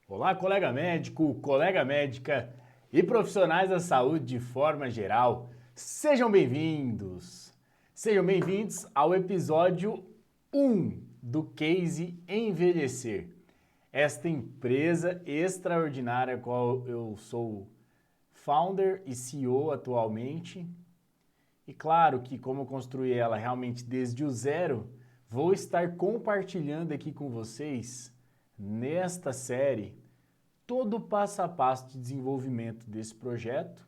Olá, colega médico, colega médica e profissionais da saúde de forma geral. Sejam bem-vindos! Sejam bem-vindos ao episódio 1 do Case Envelhecer. Esta empresa extraordinária, qual eu sou founder e CEO atualmente. E claro que como eu construí ela realmente desde o zero, vou estar compartilhando aqui com vocês nesta série todo o passo a passo de desenvolvimento desse projeto.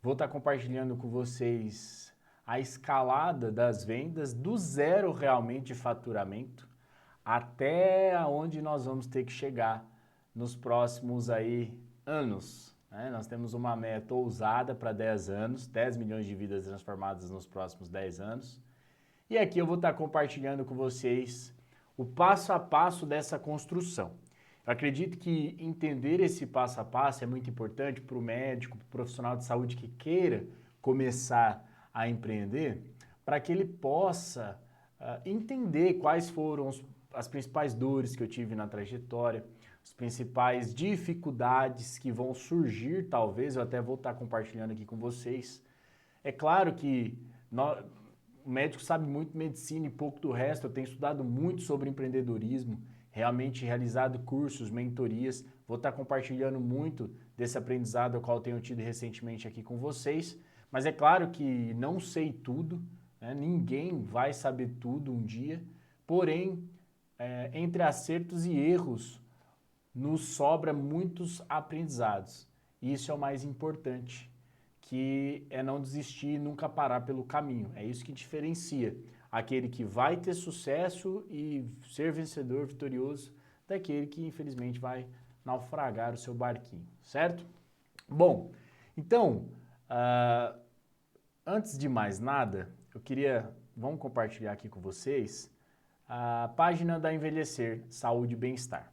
Vou estar compartilhando com vocês a escalada das vendas do zero realmente de faturamento até onde nós vamos ter que chegar nos próximos aí anos. Nós temos uma meta ousada para 10 anos, 10 milhões de vidas transformadas nos próximos 10 anos. E aqui eu vou estar compartilhando com vocês o passo a passo dessa construção. Eu acredito que entender esse passo a passo é muito importante para o médico, para o profissional de saúde que queira começar a empreender, para que ele possa entender quais foram as principais dores que eu tive na trajetória, as principais dificuldades que vão surgir, talvez, eu até vou estar compartilhando aqui com vocês. É claro que o médico sabe muito de medicina e pouco do resto. Eu tenho estudado muito sobre empreendedorismo, realmente realizado cursos, mentorias. Vou estar compartilhando muito desse aprendizado ao qual eu tenho tido recentemente aqui com vocês. Mas é claro que não sei tudo, né? Ninguém vai saber tudo um dia. Porém, entre acertos e erros, nos sobra muitos aprendizados. E isso é o mais importante, que é não desistir e nunca parar pelo caminho. É isso que diferencia aquele que vai ter sucesso e ser vencedor, vitorioso, daquele que infelizmente vai naufragar o seu barquinho, certo? Bom, então, antes de mais nada, vamos compartilhar aqui com vocês a página da Envelhecer Saúde e Bem-Estar.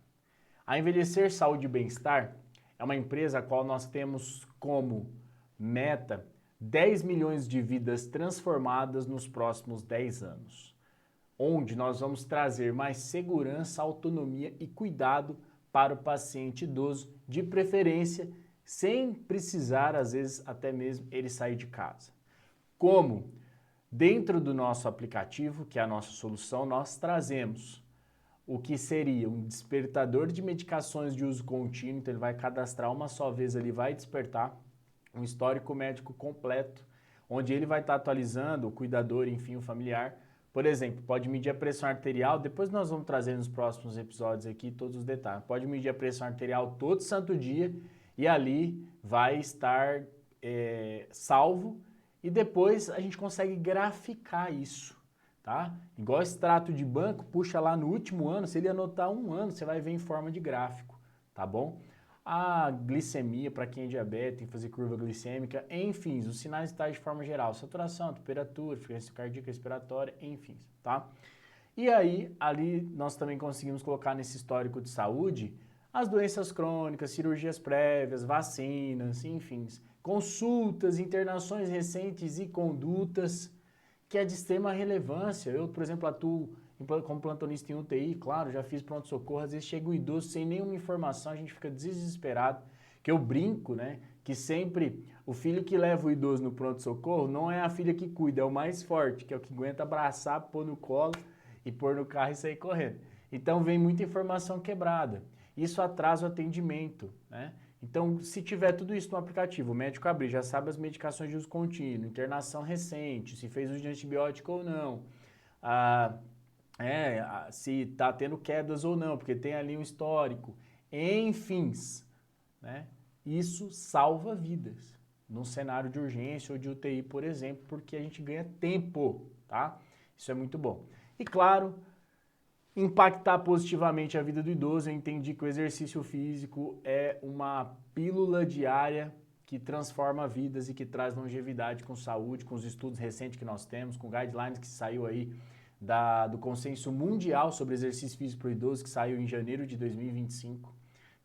A Envelhecer Saúde e Bem-Estar é uma empresa a qual nós temos como meta 10 milhões de vidas transformadas nos próximos 10 anos, onde nós vamos trazer mais segurança, autonomia e cuidado para o paciente idoso, de preferência, sem precisar, às vezes, até mesmo ele sair de casa. Como? Dentro do nosso aplicativo, que é a nossa solução, nós trazemos o que seria um despertador de medicações de uso contínuo. Então ele vai cadastrar uma só vez, ele vai despertar um histórico médico completo, onde ele vai estar atualizando o cuidador, enfim, o familiar. Por exemplo, pode medir a pressão arterial, depois nós vamos trazer nos próximos episódios aqui todos os detalhes. Pode medir a pressão arterial todo santo dia e ali vai estar salvo, e depois a gente consegue graficar isso, tá? Igual extrato de banco, puxa lá no último ano, se ele anotar um ano, você vai ver em forma de gráfico, tá bom? A glicemia, para quem é diabético, tem que fazer curva glicêmica, enfim, os sinais vitais de forma geral, saturação, temperatura, frequência cardíaca, respiratória, enfim, tá? E aí, ali nós também conseguimos colocar nesse histórico de saúde as doenças crônicas, cirurgias prévias, vacinas, enfim, consultas, internações recentes e condutas, que é de extrema relevância. Eu, por exemplo, atuo como plantonista em UTI, claro, já fiz pronto-socorro, às vezes chega o idoso sem nenhuma informação, a gente fica desesperado, que eu brinco, né, que sempre o filho que leva o idoso no pronto-socorro não é a filha que cuida, é o mais forte, que é o que aguenta abraçar, pôr no colo e pôr no carro e sair correndo. Então vem muita informação quebrada. Isso atrasa o atendimento, né? Então, se tiver tudo isso no aplicativo, o médico abrir, já sabe as medicações de uso contínuo, internação recente, se fez uso de antibiótico ou não, se está tendo quedas ou não, porque tem ali um histórico, enfim, né? Isso salva vidas num cenário de urgência ou de UTI, por exemplo, porque a gente ganha tempo, tá? Isso é muito bom. E claro, impactar positivamente a vida do idoso. Eu entendi que o exercício físico é uma pílula diária que transforma vidas e que traz longevidade com saúde, com os estudos recentes que nós temos, com guidelines que saiu aí do Consenso Mundial sobre Exercício Físico para o Idoso, que saiu em janeiro de 2025,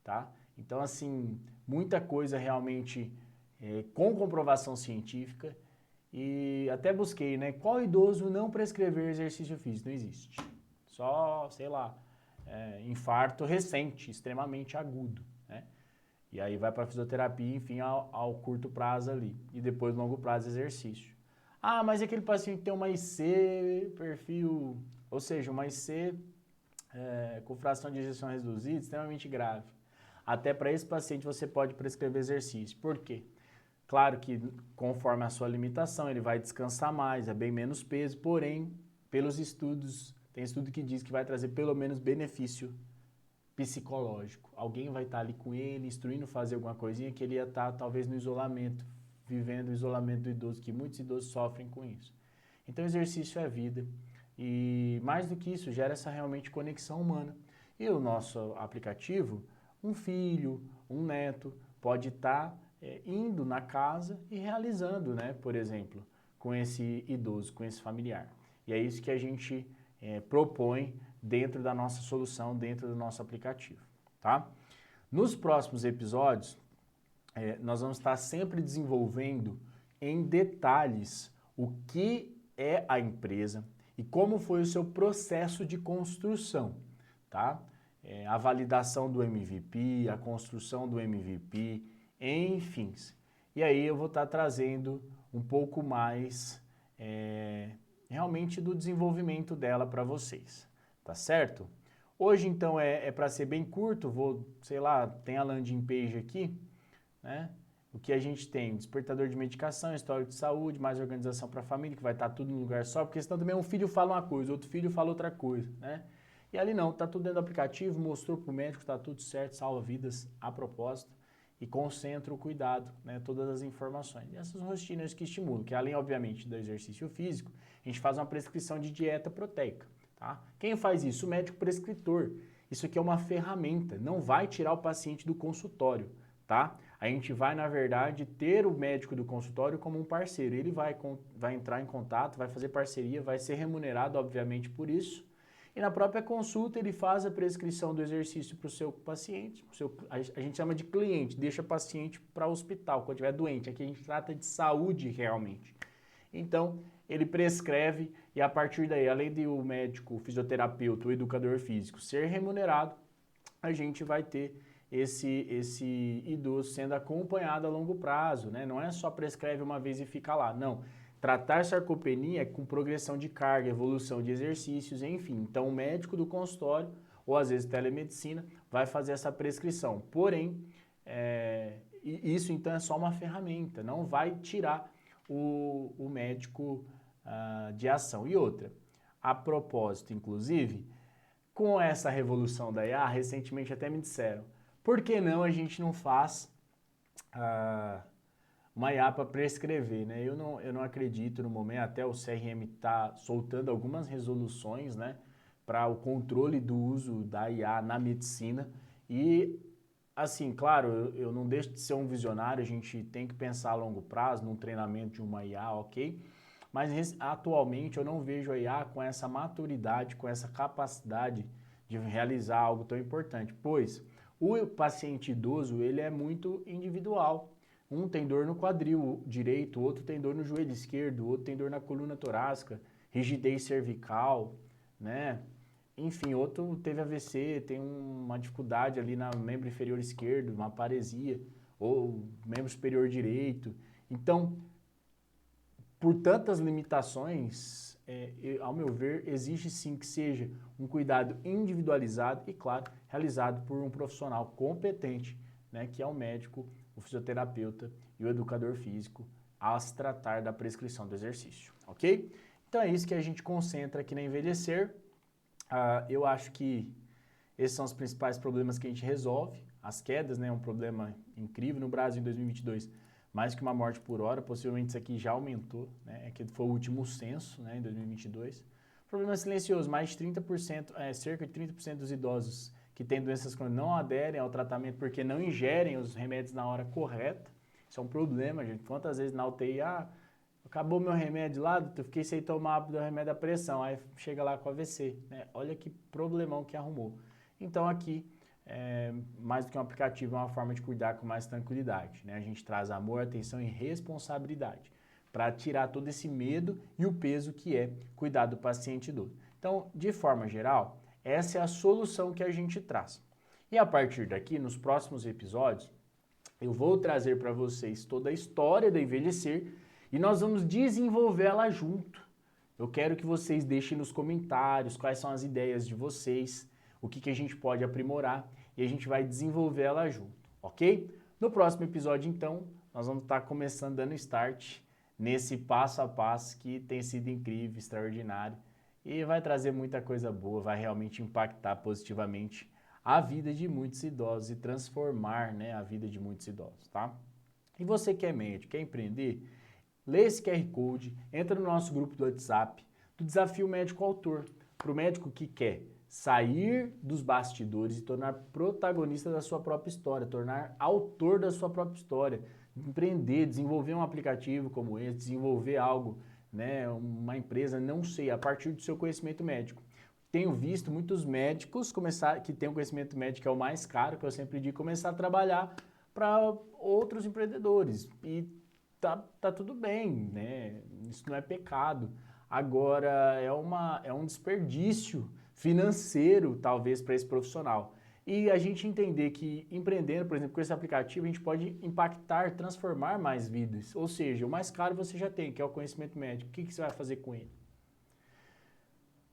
tá? Então, assim, muita coisa realmente com comprovação científica. E até busquei, né? Qual idoso não prescrever exercício físico? Não existe. Só, sei lá, infarto recente, extremamente agudo, né? E aí vai para fisioterapia, enfim, ao curto prazo ali. E depois, longo prazo, exercício. Ah, mas aquele paciente tem uma IC, perfil, ou seja, uma IC com fração de ejeção reduzida, extremamente grave. Até para esse paciente você pode prescrever exercício. Por quê? Claro que conforme a sua limitação, ele vai descansar mais, é bem menos peso, porém, pelos estudos, tem estudo que diz que vai trazer pelo menos benefício psicológico. Alguém vai estar ali com ele, instruindo a fazer alguma coisinha que ele ia estar talvez no isolamento, vivendo o isolamento do idoso, que muitos idosos sofrem com isso. Então, exercício é vida e mais do que isso, gera essa realmente conexão humana. E o nosso aplicativo, um filho, um neto, pode estar indo na casa e realizando, né, por exemplo, com esse idoso, com esse familiar. E é isso que a gente propõe dentro da nossa solução, dentro do nosso aplicativo, tá? Nos próximos episódios, nós vamos estar sempre desenvolvendo em detalhes o que é a empresa e como foi o seu processo de construção, tá? A validação do MVP, a construção do MVP, enfim. E aí eu vou estar trazendo um pouco mais realmente do desenvolvimento dela para vocês, tá certo? Hoje então é para ser bem curto, sei lá, tem a landing page aqui, né? O que a gente tem? Despertador de medicação, histórico de saúde, mais organização para a família, que vai estar tudo no lugar só, porque senão também um filho fala uma coisa, outro filho fala outra coisa, né? E ali não, tá tudo dentro do aplicativo, mostrou para o médico, tá tudo certo, salva vidas a propósito e concentra o cuidado, né? Todas as informações. E essas rotinas que estimulam, que além, obviamente, do exercício físico, a gente faz uma prescrição de dieta proteica, tá? Quem faz isso? O médico prescritor. Isso aqui é uma ferramenta, não vai tirar o paciente do consultório, tá? A gente vai, na verdade, ter o médico do consultório como um parceiro. Ele vai entrar em contato, vai fazer parceria, vai ser remunerado, obviamente, por isso. E na própria consulta ele faz a prescrição do exercício para o seu paciente, a gente chama de cliente, deixa o paciente para o hospital quando estiver doente. Aqui a gente trata de saúde realmente. Então, ele prescreve e a partir daí, além de o médico, o fisioterapeuta, o educador físico ser remunerado, a gente vai ter esse idoso sendo acompanhado a longo prazo, né? Não é só prescreve uma vez e fica lá, não. Tratar sarcopenia com progressão de carga, evolução de exercícios, enfim. Então, o médico do consultório, ou às vezes telemedicina, vai fazer essa prescrição. Porém, isso então é só uma ferramenta, não vai tirar o médico de ação. E outra, a propósito, inclusive, com essa revolução da IA, recentemente até me disseram, por que não a gente não faz uma IA para prescrever, né? Eu não acredito no momento, até o CRM está soltando algumas resoluções, né, para o controle do uso da IA na medicina e, assim, claro, eu não deixo de ser um visionário, a gente tem que pensar a longo prazo num treinamento de uma IA, ok? Mas atualmente eu não vejo a IA com essa maturidade, com essa capacidade de realizar algo tão importante, pois o paciente idoso ele é muito individual. Um tem dor no quadril direito, outro tem dor no joelho esquerdo, outro tem dor na coluna torácica, rigidez cervical, né? Enfim, outro teve AVC, tem uma dificuldade ali na membro inferior esquerdo, uma paresia, ou membro superior direito. Então, por tantas limitações, ao meu ver, exige sim que seja um cuidado individualizado e, claro, realizado por um profissional competente, né, que é o médico, o fisioterapeuta e o educador físico, a se tratar da prescrição do exercício, ok? Então é isso que a gente concentra aqui na Envelhecer. Eu acho que esses são os principais problemas que a gente resolve. As quedas, né, é um problema incrível. No Brasil, em 2022, mais que uma morte por hora, possivelmente isso aqui já aumentou, né, que foi o último censo, né, em 2022. Problema silencioso, mais de 30%, cerca de 30% dos idosos que têm doenças crônicas não aderem ao tratamento porque não ingerem os remédios na hora correta. Isso é um problema, gente. Quantas vezes na UTI, acabou meu remédio lá, eu fiquei sem tomar o remédio da pressão, aí chega lá com AVC, né? Olha que problemão que arrumou. Então aqui, mais do que um aplicativo, é uma forma de cuidar com mais tranquilidade, né? A gente traz amor, atenção e responsabilidade para tirar todo esse medo e o peso que é cuidar do paciente idoso. Então, de forma geral, Essa é a solução que a gente traz. E a partir daqui, nos próximos episódios, eu vou trazer para vocês toda a história do envelhecer e nós vamos desenvolver ela junto. Eu quero que vocês deixem nos comentários quais são as ideias de vocês, o que a gente pode aprimorar e a gente vai desenvolver ela junto, ok? No próximo episódio, então, nós vamos estar começando dando start nesse passo a passo que tem sido incrível, extraordinário e vai trazer muita coisa boa, vai realmente impactar positivamente a vida de muitos idosos e transformar, né, a vida de muitos idosos, tá? E você que é médico, quer empreender? Lê esse QR Code, entra no nosso grupo do WhatsApp do Desafio Médico Autor, para o médico que quer sair dos bastidores e tornar protagonista da sua própria história, tornar autor da sua própria história, empreender, desenvolver um aplicativo como esse, desenvolver algo, né, uma empresa, não sei, a partir do seu conhecimento médico. Tenho visto muitos médicos que têm o conhecimento médico, que é o mais caro, que eu sempre digo, começar a trabalhar para outros empreendedores. E tá tudo bem, né? Isso não é pecado. Agora, é um desperdício financeiro, talvez, para esse profissional. E a gente entender que empreendendo, por exemplo, com esse aplicativo, a gente pode impactar, transformar mais vidas. Ou seja, o mais caro você já tem, que é o conhecimento médico. O que você vai fazer com ele?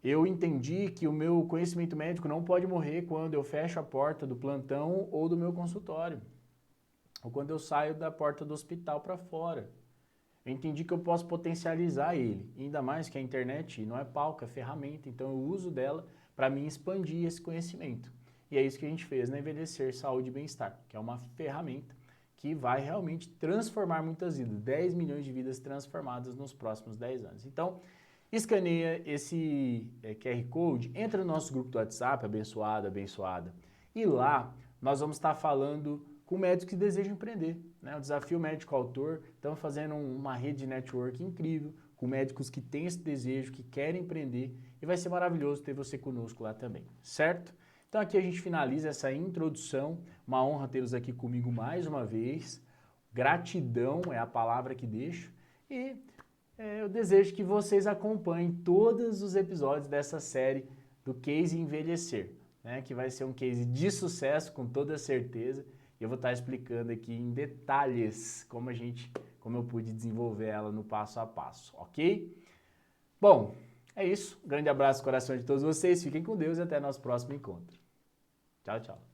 Eu entendi que o meu conhecimento médico não pode morrer quando eu fecho a porta do plantão ou do meu consultório, ou quando eu saio da porta do hospital para fora. Eu entendi que eu posso potencializar ele, ainda mais que a internet não é palco, é ferramenta, então eu uso dela para mim expandir esse conhecimento. E é isso que a gente fez na Envelhecer, Saúde e Bem-Estar, que é uma ferramenta que vai realmente transformar muitas vidas, 10 milhões de vidas transformadas nos próximos 10 anos. Então, escaneia esse QR Code, entra no nosso grupo do WhatsApp, abençoado, abençoada, e lá nós vamos estar falando com médicos que desejam empreender, né? O Desafio Médico Autor, estamos fazendo uma rede de network incrível, com médicos que têm esse desejo, que querem empreender, e vai ser maravilhoso ter você conosco lá também, certo? Então aqui a gente finaliza essa introdução, uma honra tê-los aqui comigo mais uma vez, gratidão é a palavra que deixo, e eu desejo que vocês acompanhem todos os episódios dessa série do Case Envelhecer, né? Que vai ser um case de sucesso, com toda certeza, e eu vou estar explicando aqui em detalhes como eu pude desenvolver ela no passo a passo, ok? Bom, é isso. Um grande abraço no coração de todos vocês, fiquem com Deus e até nosso próximo encontro. Tchau, tchau.